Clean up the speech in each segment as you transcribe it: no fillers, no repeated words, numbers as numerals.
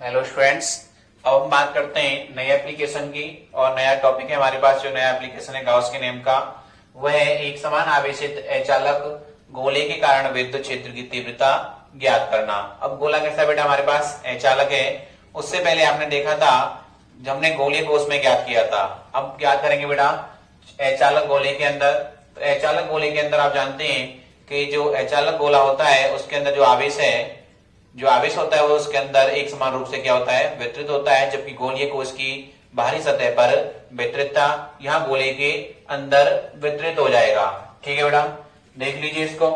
Hello students. अब हम बात करते हैं नई एप्लीकेशन की। और नया टॉपिक है हमारे पास, जो नया एप्लीकेशन है गाउस के नियम का, वह है एक समान आवेशित अचालक गोले के कारण विद्युत क्षेत्र की तीव्रता ज्ञात करना। अब गोला कैसा बेटा हमारे पास अचालक है। उससे पहले आपने देखा था जब हमने गोले को उसमें ज्ञात किया था। अब ज्ञात करेंगे बेटा अचालक गोले के अंदर। तो अचालक गोले के अंदर आप जानते हैं कि जो अचालक गोला होता है उसके अंदर जो आवेश होता है वो उसके अंदर एक समान रूप से क्या होता है, वितरित होता है। जबकि गोलीय कोश की बाहरी सतह पर वितरितता यहाँ गोले के अंदर वितरित हो जाएगा। ठीक है बेटा, देख लीजिए इसको।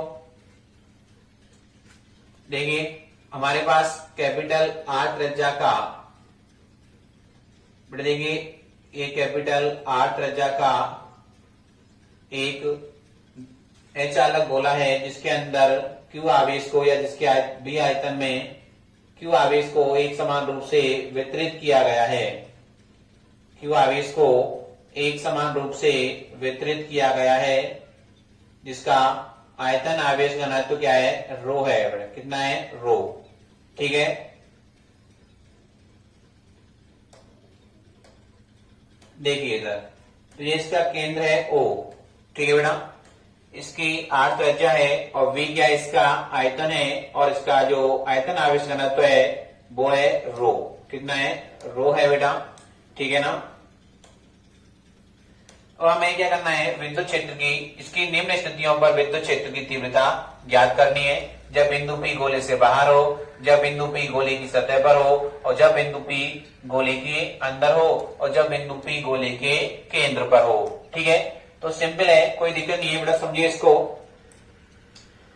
देखिए हमारे पास कैपिटल आर त्रिज्या का, बेटा देखिए ये कैपिटल आर त्रिज्या का एक अचालक गोला है जिसके अंदर क्यू आवेश को, या जिसके बी आयतन में क्यू आवेश को एक समान रूप से वितरित किया गया है। क्यू आवेश को एक समान रूप से वितरित किया गया है, जिसका आयतन आवेश घनत्व क्या है, रो है। कितना है, रो। ठीक है, देखिए इधर तो ये इसका केंद्र है ओ। ठीक है बेटा, इसकी आर त्रिज्या है और वी क्या इसका आयतन है, और इसका जो आयतन आवेश घनत्व है वो है रो। कितना है, रो है बेटा। ठीक है ना। और हमें क्या करना है, विद्युत क्षेत्र की इसकी निम्न स्थितियों पर विद्युत क्षेत्र की तीव्रता ज्ञात करनी है। जब बिंदु P गोले से बाहर हो, जब बिंदु P गोले की सतह पर हो, और जब बिंदु P गोले के अंदर हो, और जब बिंदु P गोले के केंद्र पर हो। ठीक है, तो सिंपल है, कोई दिक्कत नहीं है बेटा, समझिए इसको।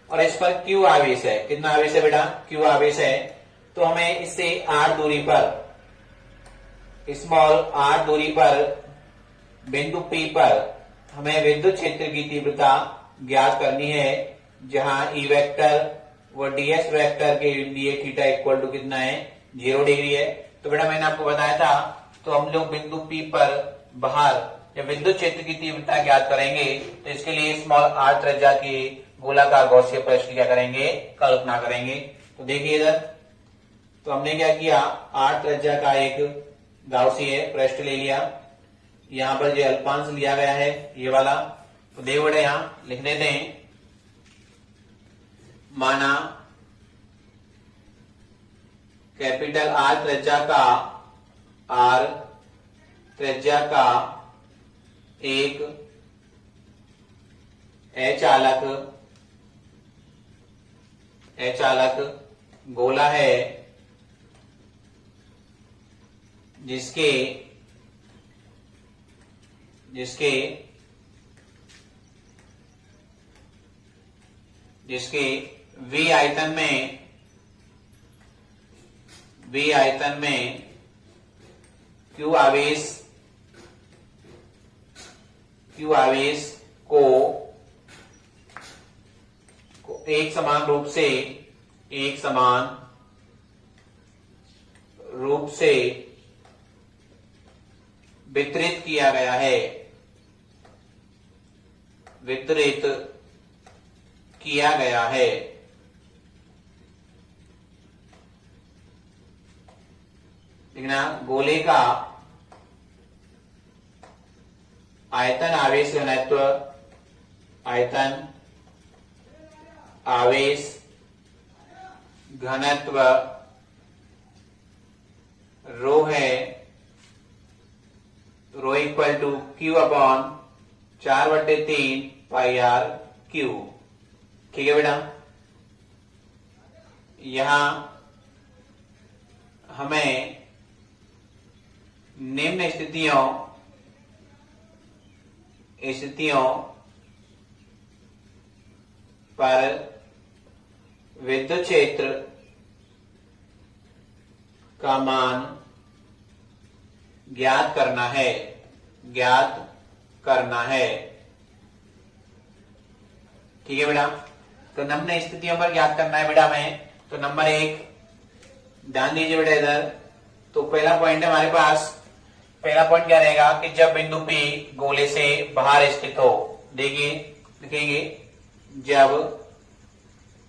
और इस पर Q आवेश है। कितना आवेश है बेटा, Q आवेश है। तो हमें इससे R दूरी पर, स्मॉल R दूरी पर बिंदु P पर हमें विद्युत क्षेत्र की तीव्रता ज्ञात करनी है, जहां E वेक्टर व DS वेक्टर के लिए थीटा इक्वल टू कितना है, 0 डिग्री है। तो बेटा मैंने आपको बताया था, तो हम लोग बिंदु P पर बाहर जब विद्युत क्षेत्र की तीव्रता ज्ञात करेंगे तो इसके लिए स्मॉल r त्रिज्या की गोलाकार गौसीय पृष्ठ की क्या करेंगे, कल्पना करेंगे। तो देखिए इधर, तो हमने क्या किया, r त्रिज्या का एक गौसीय पृष्ठ ले लिया। यहां पर जो अल्पांश लिया गया है ये वाला, तो देखो बेटा यहां लिख देते हैं, माना कैपिटल आर त्रिज्या का एक अचालक गोला है जिसके V आयतन में Q आवेश को एक समान रूप से वितरित किया गया है, देखना गोले का आयतन आवेश घनत्व रो है। Rho equal to Q upon 4/3 pi R Q। ठीक है बेटा, यहां हमें निम्न स्थितियों पर विद्युत क्षेत्र का मान ज्ञात करना है। ठीक है बेटा, तो निम्न स्थितियों पर ज्ञात करना है बेटा हमें। तो नंबर 1 ध्यान दीजिए बेटा इधर। तो पहला पॉइंट है हमारे पास, पहला पॉइंट क्या रहेगा कि जब बिंदु P गोले से बाहर स्थित हो। देखिए लिखेंगे, जब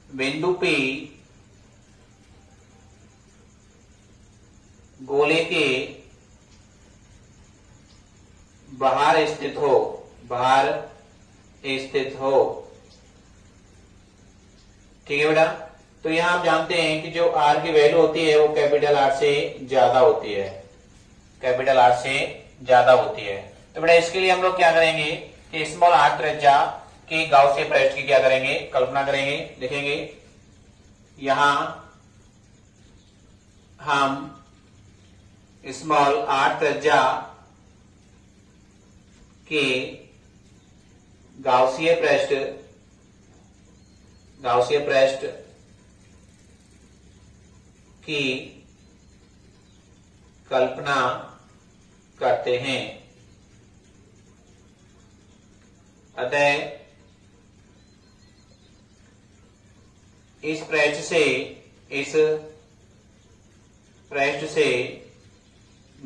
बिंदु P गोले के बाहर स्थित हो, बाहर स्थित हो। ठीक है बेटा। तो यहां आप जानते हैं कि जो आर की वैल्यू होती है वो कैपिटल आर से ज्यादा होती है, कैपिटल आर से ज्यादा होती है। तो बेटा इसके लिए हम लोग क्या करेंगे कि स्मॉल आर त्रिज्या की गाउसियन पृष्ठ की क्या करेंगे, कल्पना करेंगे। देखेंगे यहां हम स्मॉल आर त्रिज्या के गाउसियन पृष्ठ की कल्पना करते हैं। अतः इस पृष्ठ से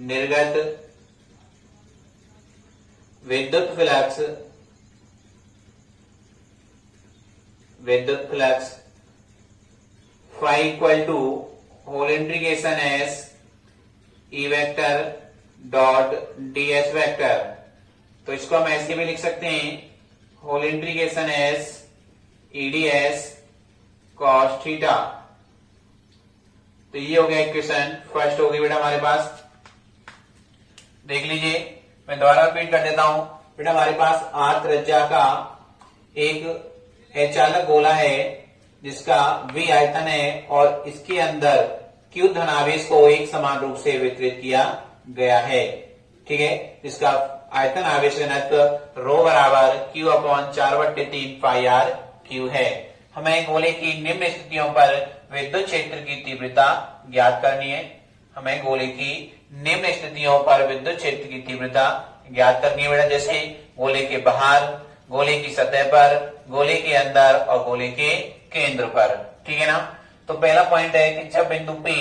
निर्गत विद्युत flux phi equal to whole integration S E vector dot ds vector. तो इसको हम ऐसे भी लिख सकते हैं, whole integration S E ds cos theta. तो ये हो गया इक्वेशन फर्स्ट हो गई बेटा हमारे पास। देख लीजिए, मैं दोबारा रिपीट कर देता हूं बेटा। हमारे पास आर त्रिज्या का एक चालक गोला है जिसका v आयतन है और इसके अंदर q धनावेश को एक समान रूप से वितरित किया गया है। ठीक है, इसका आयतन आवेश घनत्व रो बराबर q upon 4/3 pi are cube है। हमें गोले की निम्न स्थितियों पर विद्युत क्षेत्र की तीव्रता ज्ञात करनी है। हमें गोले की निम्न स्थितियों पर विद्युत क्षेत्र की तीव्रता ज्ञात करनी है बेटा। जैसे गोले के बाहर, गोले की सतह पर, गोले के अंदर और गोले के केंद्र पर। ठीक है ना। तो पहला पॉइंट है कि जब बिंदु P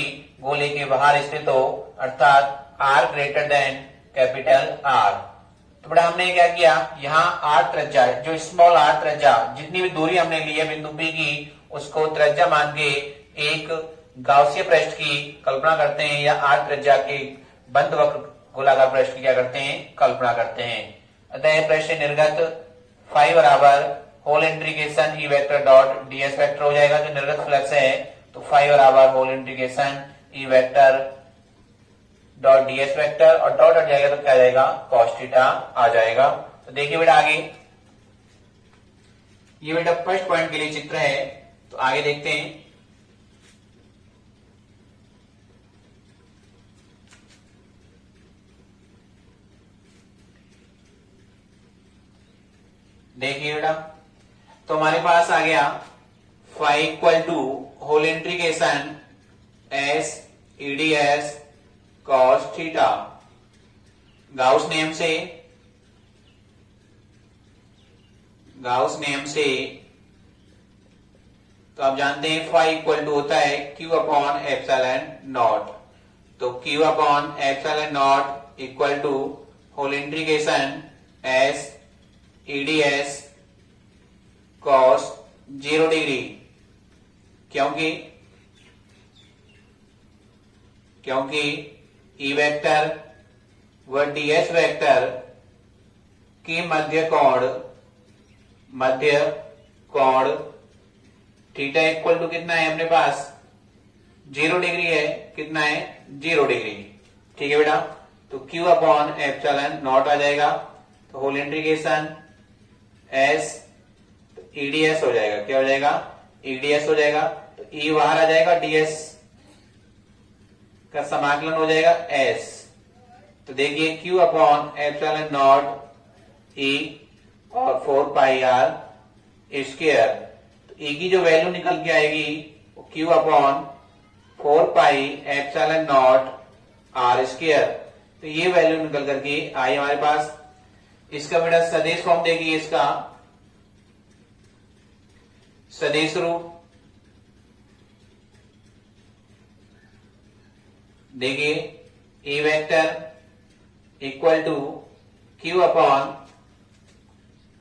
गोले के बाहर स्थित हो अर्थात R greater than capital R। तो बेटा हमने क्या किया, यहाँ R त्रिज्या, जो स्मॉल r त्रिज्या, जितनी भी दूरी हमने ली है बिंदु P की, उसको त्रिज्या मान के एक गाउसियन पृष्ठ की कल्पना करते हैं, या R त्रिज्या के बंद वक्र गोलाकार पृष्ठ की क्या करते हैं, कल्पना करते हैं। अतः पृष्ठ निर्गत फाई बराबर whole integration E vector dot ds vector हो जाएगा, जो निर्गत फ्लक्स है। तो फाई बराबर whole integration E vector dot ds vector, और डॉट हट जाएगा तो क्या आ जाएगा, cos थीटा आ जाएगा। तो देखिए बेटा आगे, ये बेटा फर्स्ट पॉइंट के लिए चित्र है। तो आगे देखते हैं। देखिए बेटा, तो हमारे पास आ गया phi equal to whole integration S E D S cos theta. Gauss नियम से तो आप जानते हैं फाई इक्वल टू होता है क्यू अपॉन एप्सिलॉन नॉट। तो Q upon epsilon naught equal to whole integration S E D S cos 0 degree, क्योंकि ई वेक्टर व ds वेक्टर की मध्य कोण थीटा इक्वल टू कितना है अपने पास, 0 डिग्री है। कितना है, 0 डिग्री। ठीक है बेटा। तो q अपॉन एप्सिलॉन नॉट आ जाएगा। तो होल इंटीग्रेशन एस ईडीएस हो जाएगा। क्या हो जाएगा, ईडीएस हो जाएगा। तो ई बाहर आ जाएगा, डीएस का समाकलन हो जाएगा एस। तो देखिए क्यू अपॉन एप्सिलॉन नॉट ई और 4 पाई आर स्क्वायर। तो ई की जो वैल्यू निकल के आएगी वो Q upon 4 pi epsilon naught are square. तो ये वैल्यू निकल करके आई हमारे पास। इसका बेटा सदिश फॉर्म देखिए, इसका सदिश रूप देखिए, E vector equal to Q upon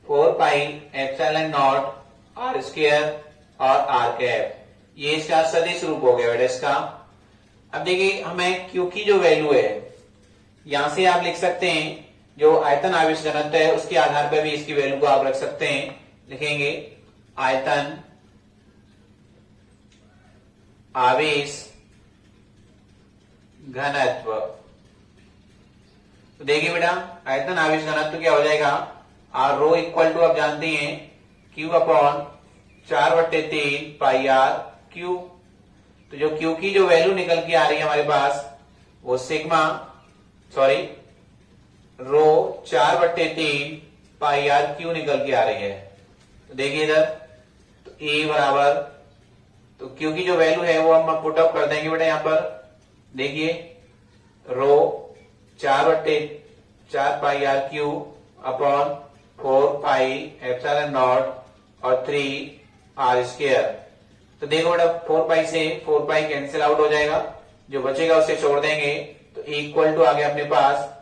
4 pi epsilon naught are square और आर कैप। ये इसका सदिश रूप हो गया बेटा इसका। अब देखिए हमें Q की जो वैल्यू है यहां से आप लिख सकते हैं, जो आयतन आवेश घनत्व है उसके आधार पर भी इसकी वैल्यू को आप रख सकते हैं। लिखेंगे आयतन आवेश घनत्व। तो देखिए बेटा आयतन आवेश घनत्व क्या हो जाएगा, आर रो इक्वल टू आप जानते हैं Q upon 4/3 pi are Q. तो जो Q की जो वैल्यू निकल के आ रही है हमारे पास वो रो 4/3 पाई आर क्यू निकल के आ रही है। तो देखिए इधर तो ए बराबर, तो Q की जो वैल्यू है वो हम पुट अप कर देंगे बेटा यहां पर। देखिए rho 4/4 pi are Q upon 4 pi epsilon naught और 3 आर स्क्वायर। तो देखो बेटा 4 पाई से 4 पाई कैंसिल आउट हो जाएगा, जो बचेगा उसे छोड़ देंगे। तो इक्वल टू आ गया अपने पास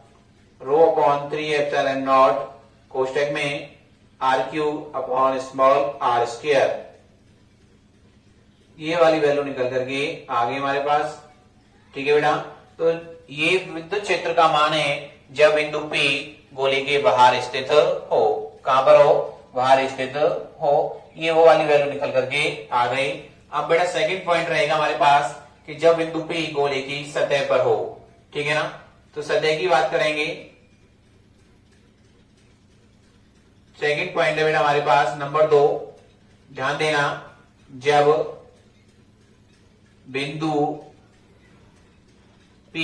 रो अपॉन 3 एप्सिलॉन नॉट कोष्टक में R Q upon small R square. ये वाली वैल्यू निकल करके आ गई हमारे पास। ठीक है बेटा, तो ये विद्युत क्षेत्र का मान है जब बिंदु P गोले के बाहर स्थित हो। कहां पर हो, बाहर स्थित हो। ये वो वाली वैल्यू निकल करके आ गई। अब बेटा सेकंड पॉइंट रहेगा हमारे पास कि जब बिंदु P गोले की सतह पर हो। ठीक है ना, तो सतह की बात करेंगे। सेकंड पॉइंट है बेटा हमारे पास नंबर 2, ध्यान देना, जब बिंदु P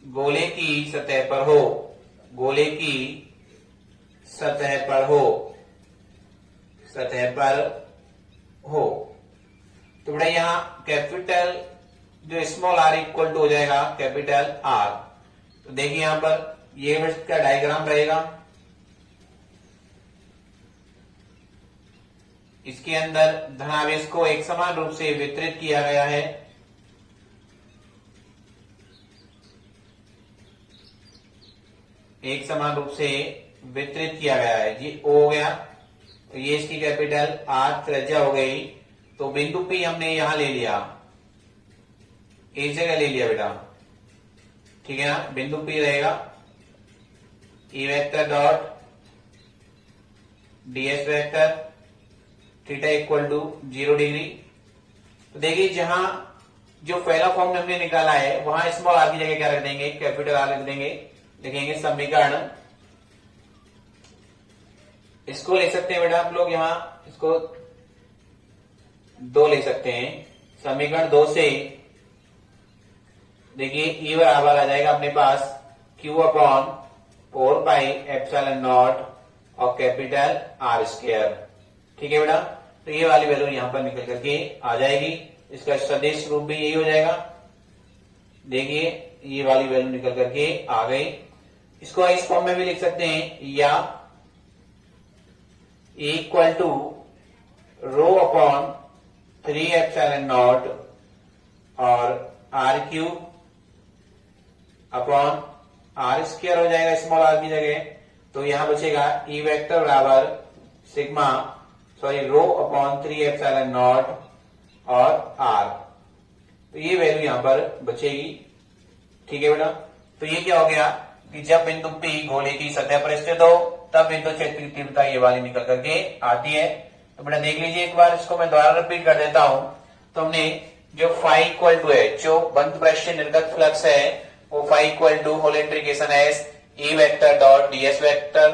गोले की सतह पर हो, गोले की सतह पर हो, सतह पर हो। तो बेटा यहां कैपिटल जो स्मॉल आर इक्वल टू हो जाएगा कैपिटल आर। तो देखिए यहां पर ये इसका डायग्राम रहेगा। इसके अंदर धनावेश को एक समान रूप से वितरित किया गया है। एक समान रूप से वितरित किया गया है। ये O हो गया, तो ये इसकी कैपिटल आर त्रिज्या हो गई। तो बिंदु P हमने यहां ले लिया, इस जगह ले लिया बेटा। ठीक है ना, बिंदु P रहेगा E vector dot ds vector theta equal to 0 degree. तो देखिए जहां जो पहला फॉर्म हमने निकाला है वहां स्मॉल आर की जगह क्या रख देंगे, कैपिटल आर रख देंगे। लिखेंगे समीकरण, इसको ले सकते हैं बेटा आप लोग, यहां इसको 2 ले सकते हैं। समीकरण 2 से देखिए E बराबर आ जाएगा अपने पास Q upon 4 pi epsilon naught और कैपिटल आर स्क्वायर। ठीक है बेटा, तो ये वाली वैल्यू यहां पर निकल करके आ जाएगी। इसका सदिश रूप भी यही हो जाएगा। देखिए ये वाली वैल्यू निकल करके आ गई। इसको इस फॉर्म में भी लिख सकते हैं, या equal to rho upon 3 epsilon naught और R cube upon R square हो जाएगा स्मॉल आर की जगह। तो यहां बचेगा ई वेक्टर बराबर sigma rho upon 3 epsilon naught और आर। तो ये वैल्यू यहां पर बचेगी। ठीक है बेटा, तो ये क्या हो गया कि जब बिंदु P गोले की सतह पर स्थित हो तब विद्युत क्षेत्र की तीव्रता ये वाली निकल करके आती है। तो बेटा देख लीजिए एक बार, इसको मैं दोबारा रिपीट कर देता हूं। तो हमने जो फाई इक्वल टू है, जो बंद पृष्ठीय निर्गत फ्लक्स है वो phi equal to whole integration S E vector dot ds vector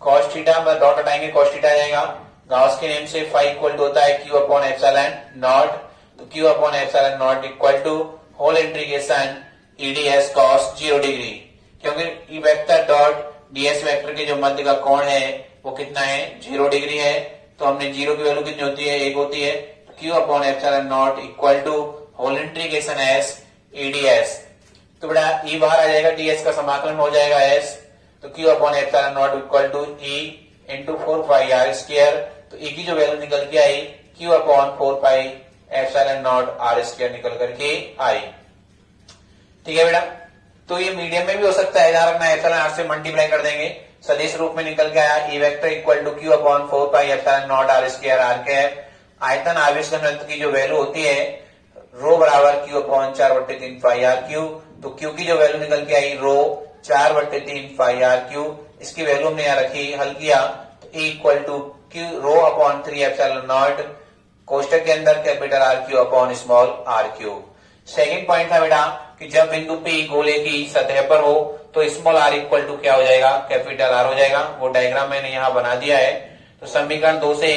cos theta, में डॉट हटाएंगे कॉस थीटा जाएगा। गाउस के नियम से फाई इक्वल टू होता है Q अपॉन एप्सिलॉन नॉट। तो Q upon epsilon naught equal to whole integration EDS cos 0 degree, क्योंकि E vector dot ds vector के जो मध्य का कोण है वो कितना है, 0 डिग्री है। तो हमने 0 की वैल्यू कितनी होती है, 1 होती है। तो Q upon epsilon naught equal to whole integration S EDS। तो बेटा E बाहर आ जाएगा, ds का समाकलन हो जाएगा S। तो Q upon epsilon naught equal to E into 4 pi r square. तो E की जो वैल्यू निकल के आई Q upon 4 pi epsilon naught are square निकल करके आई। ठीक है बेटा, तो ये मीडियम में भी हो सकता है, जहां रखना एप्सिलॉन आर से मल्टीप्लाई कर देंगे, सदिश रूप में निकल के आया E vector equal to Q upon 4 pi epsilon naught are square r के। आयतन आवेश घनत्व की जो वैल्यू होती है रो बराबर Q upon 4/3 pi are Q. तो क्यू की जो वैल्यू निकल के आई रो 4/3 पाई आर क्यू, इसकी वैल्यू हमने यहाँ रखी, हल किया तो equal to Q rho upon 3 epsilon naught कोष्टक के अंदर capital R Q upon small R Q. Second point था बेटा कि जब बिंदु P गोले की सतह पर हो तो स्मॉल आर इक्वल टू क्या हो जाएगा, कैपिटल आर हो जाएगा। वो डायग्राम मैंने यहाँ बना दिया है। तो समीकरण 2 से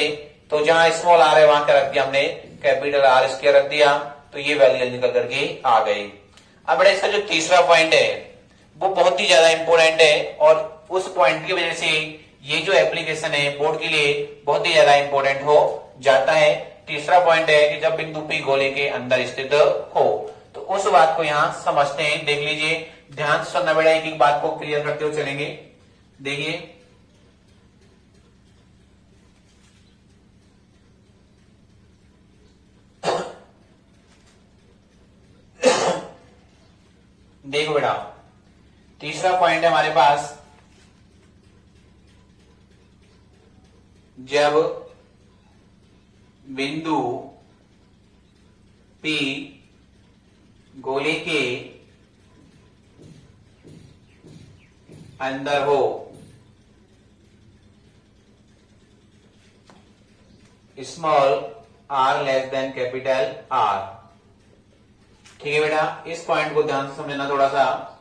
तो जहां स्मॉल आर है वहां क्या रख दिया हमने, कैपिटल आर स्क्वायर रख दिया, तो ये वैल्यू निकल करके आ गई। अब बेटा इसका जो तीसरा पॉइंट है वो बहुत ही ज्यादा इंपॉर्टेंट है और उस पॉइंट की वजह से ये जो एप्लीकेशन है बोर्ड के लिए बहुत ही ज्यादा इंपॉर्टेंट हो जाता है। तीसरा पॉइंट है कि जब बिंदु P गोले के अंदर स्थित हो, तो उस बात को यहां समझते हैं। देख लीजिए, ध्यान से सुनना बेटा, एक एक बात को क्लियर करते हुए चलेंगे। देखिए देखो बेटा, तीसरा पॉइंट है हमारे पास, जब बिंदु P गोले के अंदर हो, small r less than capital R। ठीक है बेटा, इस पॉइंट को ध्यान से समझना थोड़ा सा।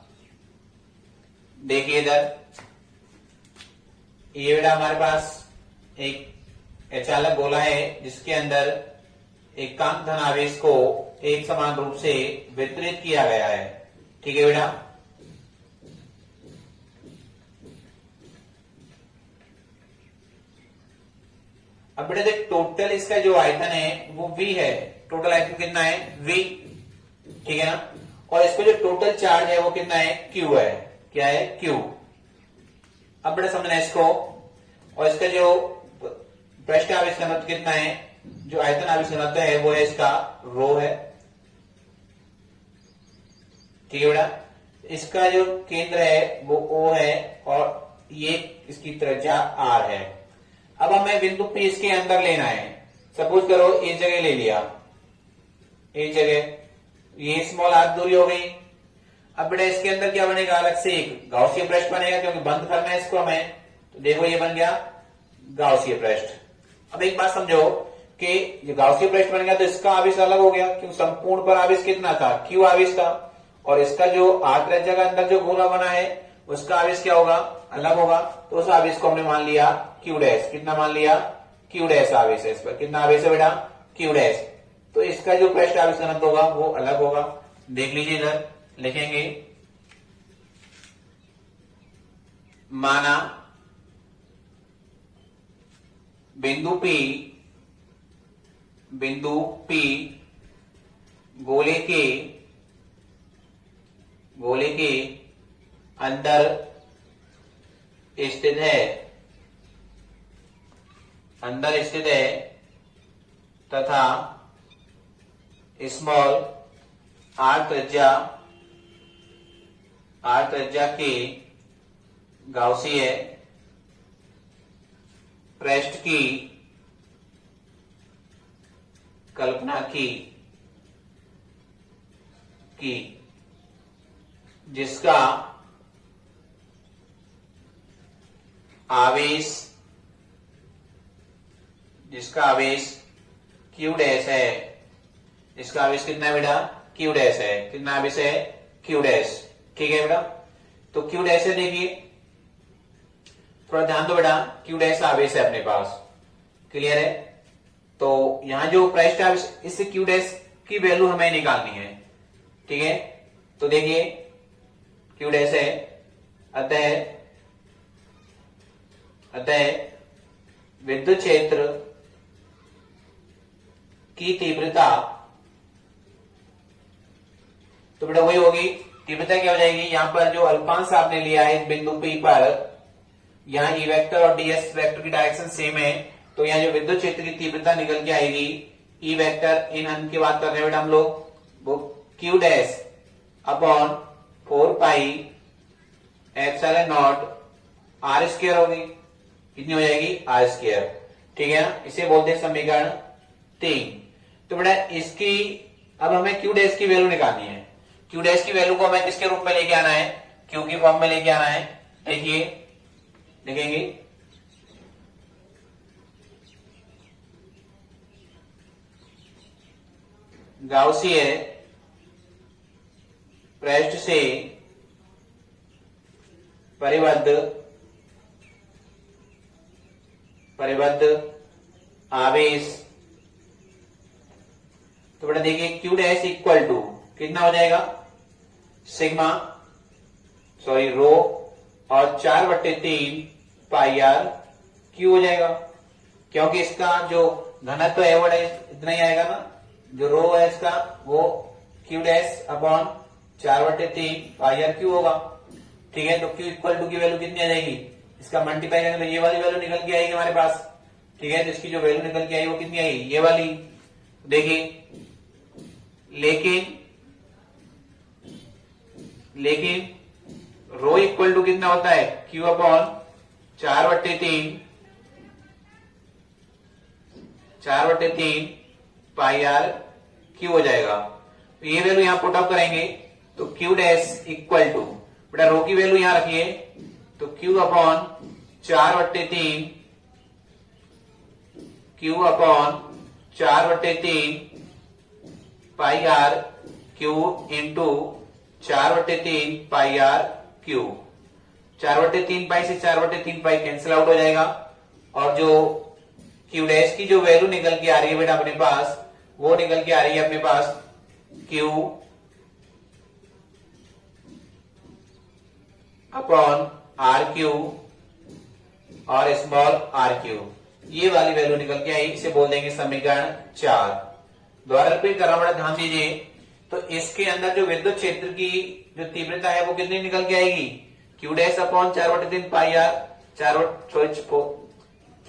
देखिए इधर, ये बेटा हमारे पास एक अचालक गोला है जिसके अंदर एक काम धनावेश को एक समान रूप से वितरित किया गया है। ठीक है बेटा, अब बेटा देख, टोटल इसका जो आयतन है वो V है। टोटल आयतन कितना है, V। ठीक है ना, और इसको जो टोटल चार्ज है वो कितना है, Q है। क्या है, Q। अब बेटा समझना इसको, और इसका जो पृष्ठ आवेश घनत्व कितना है, जो आयतन आवेश घनत्व है वो है इसका रो है। ठीक है बेटा, इसका जो केंद्र है वो O है और ये इसकी त्रिज्या R है। अब हमें बिंदु P इसके अंदर लेना है। सपोज करो इस जगह ले लिया, इस जगह ये स्मॉल r दूरी हो गई। अब बेटा इसके अंदर क्या बनेगा, अलग से एक गाउसीय पृष्ठ बनेगा, क्योंकि बंद करना है इसको हमें। तो देखो ये बन गया गाउसीय पृष्ठ। अब एक बात समझो कि ये गाउसीय पृष्ठ बन गया तो इसका आवेश अलग हो गया, क्योंकि संपूर्ण पर आवेश कितना था, Q आवेश था, और इसका जो r त्रिज्या का अंदर जो गोला बना है उसका आवेश क्या होगा, अलग होगा। तो उस आवेश को हमने मान लिया Q डैश। कितना मान लिया, Q डैश आवेश है इस पर। कितना आवेश है बेटा, Q डैश। तो इसका जो पृष्ठ आवेश घनत्व होगा वो अलग होगा। देख लीजिए इधर लिखेंगे, माना बिंदु P गोले के अंदर स्थित है तथा स्मॉल r त्रिज्या के गाउसीय पृष्ठ की कल्पना की जिसका आवेश Q डैश है। इसका आवेश कितना है बेटा, Q डैश है। कितना आवेश है, Q डैश। ठीक है बेटा, तो Q डैश है। देखिए थोड़ा ध्यान दो बेटा, Q डैश आवेश है अपने पास। क्लियर है, तो यहां जो पृष्ठ आवेश, इससे Q डैश की वैल्यू हमें निकालनी है। ठीक है, तो देखिए Q डैश है, अतः विद्युत क्षेत्र की तीव्रता, तो बेटा वही होगी, तीव्रता क्या हो जाएगी, यहां पर जो अल्पांश आपने लिया है इस बिंदु P पर, यहां E वेक्टर और ds वेक्टर की डायरेक्शन सेम है, तो यहां जो विद्युत क्षेत्र की तीव्रता निकल के आएगी, E वेक्टर इन अंक की बात कर रहे हैं बेटा हम लोग, वो Q dash upon 4 pi epsilon not R square होगी। कितनी हो जाएगी, R स्क्वायर। ठीक है ना, इसे बोलते हैं समीकरण 3। तो बेटा इसकी अब हमें क्यू डैश की वैल्यू निकालनी है। क्यू डैश की वैल्यू को हमें किसके रूप में लेके आना है, क्यू की फॉर्म में लेके आना है। देखिए लिखेंगे गाउसियन पृष्ठ से परिबद्ध आवेश। तो बेटा देखिए क्यू डैश इक्वल टू कितना हो जाएगा, सिग्मा सॉरी रो और 4/3 पाई आर क्यू हो जाएगा, क्योंकि इसका जो घनत्व है वो इतना ही आएगा ना, जो रो है इसका वो Q dash upon 4/3 pi are cube होगा। ठीक है, तो क्यू इक्वल टू की वैल्यू कितनी आ जाएगी, इसका मल्टीप्लाई करेंगे तो ये वाली वैल्यू निकल के आएगी हमारे पास। ठीक है, तो इसकी जो वैल्यू निकल के आई वो कितनी आई, ये वाली। देखिए लेकिन रो इक्वल टू कितना होता है, Q upon 4/3 pi are cube हो जाएगा। तो ये वैल्यू यहां पुट अप करेंगे तो क्यू डैश इक्वल टू, बेटा रो की वैल्यू यहां रखिए तो Q upon 4/3 pi are cube into 4/3 pi are cube. 4/3 pi से 4/3 पाई कैंसिल आउट हो जाएगा, और जो क्यू डैश की जो वैल्यू निकल के आ रही है बेटा अपने पास, वो निकल के आ रही है अपने पास क्यू अपॉन आर क्यू और स्मॉल आर क्यू, ये वाली वैल्यू निकल के आई, इसे बोल देंगे समीकरण 4। द्वारा रिपीट कर रहा हूं, ध्यान दीजिए। तो इसके अंदर जो विद्युत क्षेत्र की जो तीव्रता है वो कितनी निकल के आएगी, Q dash upon 4/3 pi are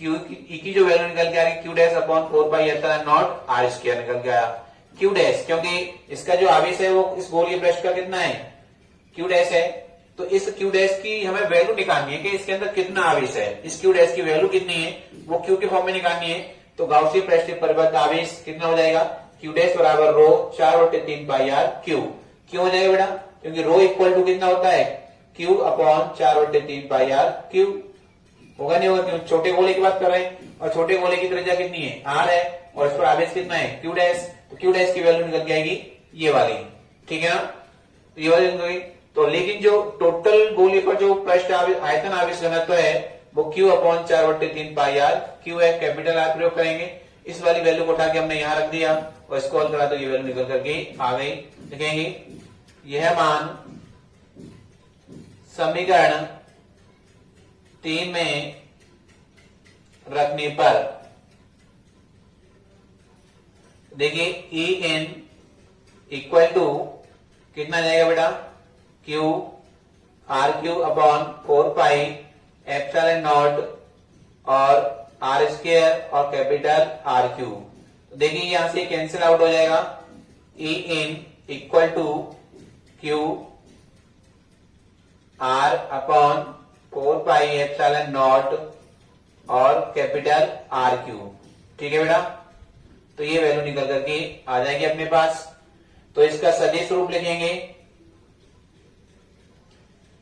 cube की जो वैल्यू निकल के आ रही Q dash upon 4 pi epsilon naught are square निकल के आया। क्यू डैश क्योंकि इसका जो आवेश है वो इस गोलीय पृष्ठ का कितना है, क्यू डैश है, तो इस क्यू डैश की हमें वैल्यू निकालनी है कि इसके अंदर कितना आवेश है, इस क्यू डैश की वैल्यू कितनी है वो क्यू के फॉर्म में निकालनी है। तो गाउसियन पृष्ठ पर परिबद्ध आवेश कितना हो जाएगा, क्यू डैश बराबर रो 4/3 पाई आर क्यू। क्यों हो जाएगा बेटा, क्योंकि रो इक्वल टू कितना होता है, Q upon 4/3 pi are cube. होगा नहीं होगा, क्यों छोटे गोले की बात कर रहे हैं, और छोटे गोले की त्रिज्या कितनी है, आर है, और इस पर आवेश कितना है, क्यू डैश। तो क्यू डैश की वैल्यू निकल के आएगी ये वाली। ठीक है ना, तो ये वाली निकल गई। तो लेकिन जो टोटल गोले पर जो पृष्ठ आयतन आवेश घनत्व है वो Q upon 4/3 pi are cube है, कैपिटल आर प्रयोग करेंगे। इस वाली वैल्यू को उठा के हमने यहां रख दिया और इसको हल करा तो ये वैल्यू निकल करके आ गई। देखेंगे यह मान समीकरण 3 में रखने पर देखिए ई एन इक्वल टू कितना जाएगा बेटा, Q R Q upon 4 pi epsilon naught और आर स्क्वायर और कैपिटल आर क्यू। देखिए यहां से कैंसिल आउट हो जाएगा, E in equal to Q R upon 4 pi epsilon naught और कैपिटल आर क्यू। ठीक है बेटा, तो ये वैल्यू निकल करके आ जाएगी अपने पास। तो इसका सदिश रूप लिखेंगे,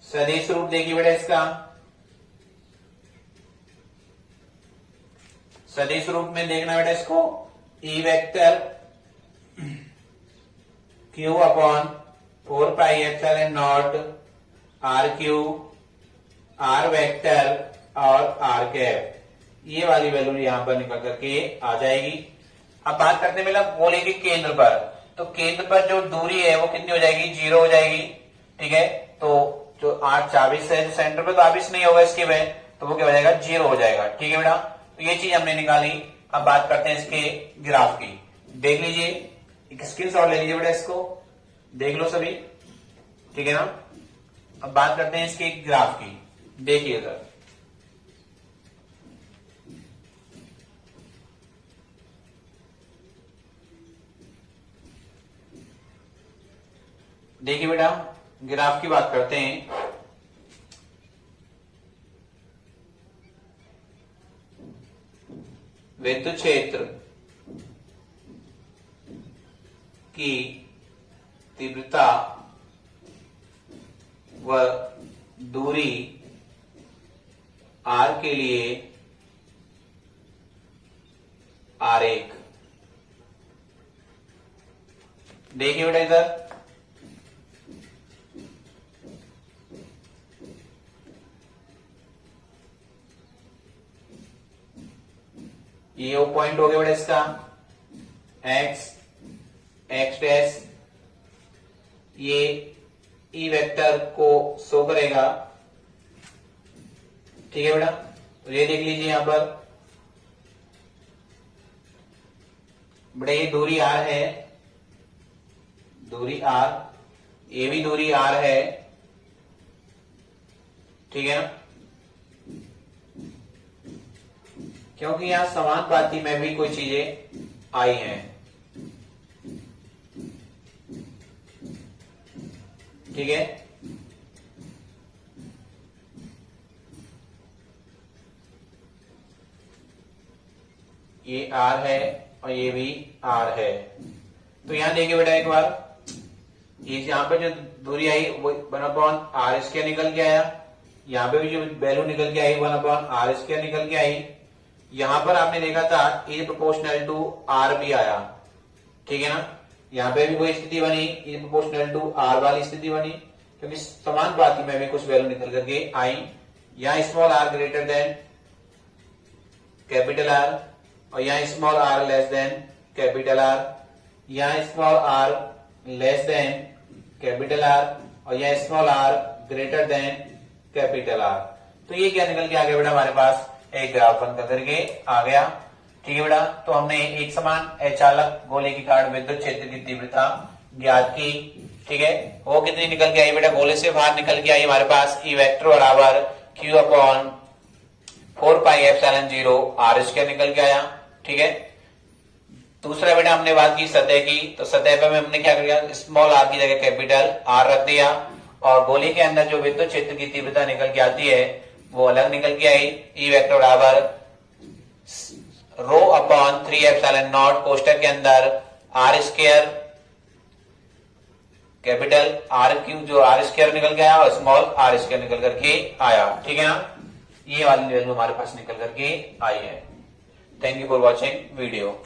सदिश रूप देखिए बेटा, इसका सदिश रूप में देखना बेटा इसको, E vector Q upon 4 pi epsilon naught r cube r vector और आर कैप, ये वाली वैल्यू यहां पर निकल करके आ जाएगी। अब बात करते हैं मतलब गोले के केंद्र पर, तो केंद्र पर जो दूरी है वो कितनी हो जाएगी, 0 हो जाएगी। ठीक है, तो जो 8 आवेश है सेंटर पे तो आवेश नहीं होगा इसके में, तो वो क्या हो जाएगा, 0 हो जाएगा। ठीक है बेटा, तो ये चीज हमने निकाली। अब बात करते हैं इसके ग्राफ की, देख लीजिए, एक स्क्रीनशॉट ले लीजिए बेटा, इसको देख लो सभी। ठीक है ना, अब बात करते हैं इसके ग्राफ की, देखिएगा। देखिए बेटा, ग्राफ की बात करते हैं। विद्युत क्षेत्र की तीव्रता व दूरी r के लिए आरेख। देखिए बेटा इधर ये वो पॉइंट हो गया बेटा इसका x x डैश, ये ई वेक्टर को शो करेगा। ठीक है बेटा, तो ये देख लीजिए यहां पर बेटा ये दूरी r है, दूरी r, ये भी दूरी r है। ठीक है ना, क्योंकि यहां समानुपाती में भी कोई चीजें आई हैं। ठीक है, ये r है और ये भी r है। तो यहां देखिए बेटा एक बार, ये यहां पर जो दूरी आई वो 1/r² निकल के आया, यहां पे भी जो वैल्यू निकल के आई 1/r² निकल के आई। यहां पर आपने देखा था इज प्रोपोर्शनल टू r भी आया। ठीक है ना, यहाँ पे भी वही स्थिति बनी, इज प्रोपोर्शनल टू r वाली स्थिति बनी, क्योंकि समानुपाती में भी कुछ वैल्यू निकल करके आई। यहाँ small r greater than capital R, और यहाँ small r less than capital R, यहाँ small r less than capital R, और यहाँ small r greater than capital R। तो ये क्या निकल के आ गया बेटा, हमारे पास एक ग्राफ बन करके आ गया। ठीक है बेटा, तो हमने एक समान अचालक गोले के कारण विद्युत क्षेत्र की तीव्रता ज्ञात की। ठीक है, वो कितनी निकल के आई बेटा, गोले से बाहर निकल के आई हमारे पास ई वेक्टर बराबर q/4πε0 r² निकल के आया। ठीक है, दूसरा बेटा हमने बात की सतह की, तो सतह पे हमने क्या किया, स्मॉल r की जगह कैपिटल R रख दिया, और गोले के अंदर जो विद्युत क्षेत्र की तीव्रता निकल के आती है वो अलग निकल के आई। ई वेक्टर बराबर ρ/3ε0 कोष्टक के अंदर r² कैपिटल R³ जो r² निकल के आया और स्मॉल r² निकल करके आया। ठीक है ना, ये वाली वैल्यू हमारे पास निकल करके आई है। Thank you for watching video.